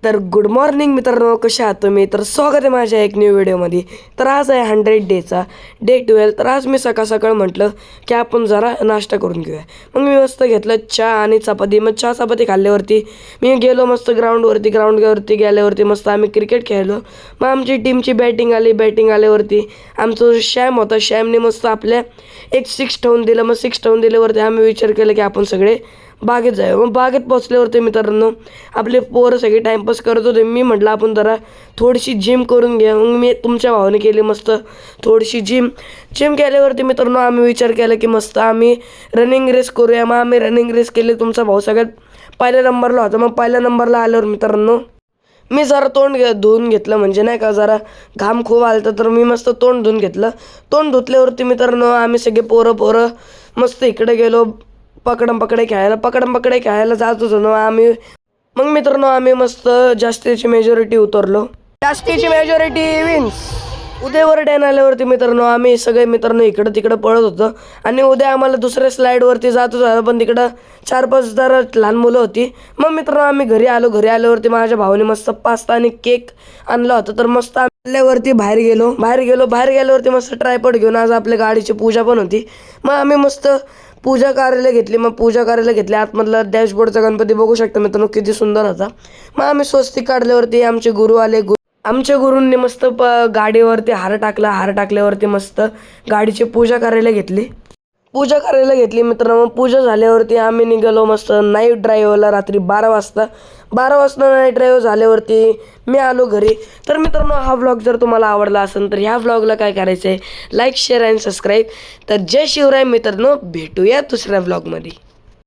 तर good morning मित्रांनो, कशा आहात तुम्ही? तर स्वागत आहे माझ्या एक न्यू व्हिडिओमध्ये. तर आज आहे 100 डेचा डे 12. तर आज मी सकाळ म्हटलं की आपण जरा नाश्ता करून घेऊया. मग मी मस्त घेतलं चहा आणि चपाती. मग चहा चपाती खाल्ल्यावरती मी गेलो मस्त ग्राउंडवरती गेल्यावरती मस्त आम्ही क्रिकेट खेळलो. मग आमची टीमची बॅटिंग आल्यावरती आमचं शॅम होता. शॅमने मस्त आपल्या एक 6 ठेवून दिलं. मग 6 ठेवून दिल्यावरती आम्ही विचार केला की आपण सगळे बागेत जाऊया. मग बागेत पोचल्यावरती मित्रांनो आपले पोरं सगळे टाईमपास करत होते. मी म्हटलं आपण जरा थोडीशी जिम करून घ्या. मग मी तुमच्या भावाने केली मस्त थोडीशी जिम केल्यावरती मित्रांनो आम्ही विचार केला की मस्त आम्ही रनिंग रेस करूया. मग आम्ही रनिंग रेस केली. तुमचा भाऊ सगळ्यात पहिल्या नंबरला होता. मग पहिल्या नंबरला आल्यावर मित्रांनो मी जरा तोंड धुवून घेतलं, म्हणजे नाही का जरा घाम खूप आलता तर मी मस्त तोंड धुवून घेतलं. तोंड धुतल्यावरती मित्रांनो आम्ही सगळे पोरं मस्त इकडे गेलो पकडम पकडे खेळायला जात होतो ना आम्ही. मग मित्रांनो आम्ही मस्त जास्तीची मेजॉरिटी उतरलो. जास्तीची मेजॉरिटी विन्स. उद्यावर डॅन आल्यावरती मित्रांनो आम्ही सगळे मित्रांनो इकडं तिकडं पळत होतो. आणि उद्या आम्हाला दुसऱ्या स्लाईडवरती जात होतो, पण तिकडं 4-5 जरा लहान मुलं होती. मग मित्रांनो आम्ही घरी आल्यावरती माझ्या भावाने मस्त पास्ता आणि केक आणला होता. तर मस्त आल्यावरती बाहेर गेल्यावरती मस्त ट्रायपॉड घेऊन आज आपल्या गाडीची पूजा पण होती. मग आम्ही मस्त पूजा करायला घेतली. आतमधला डॅशबोर्डचा गणपती बघू शकता मित्रांनो किती सुंदर होता. मग आम्ही स्वस्तिक काढल्यावरती आमचे गुरु आले. आमच्या गुरूंनी मस्त गाडीवरती हार टाकल्यावरती मस्त गाडीची पूजा करायला घेतली मित्रांनो. मग पूजा झाल्यावरती आम्ही निघालो मस्त नाईट ड्राईव्हला रात्री 12 वाजता नाईट ड्राईव्ह झाल्यावरती मी आलो घरी. तर मित्रांनो हा व्लॉग जर तुम्हाला आवडला असेल तर ह्या व्लॉगला काय करायचं आहे, लाईक शेअर आणि सबस्क्राईब. तर जय शिवराय मित्रांनो, भेटूया दुसऱ्या व्लॉगमध्ये.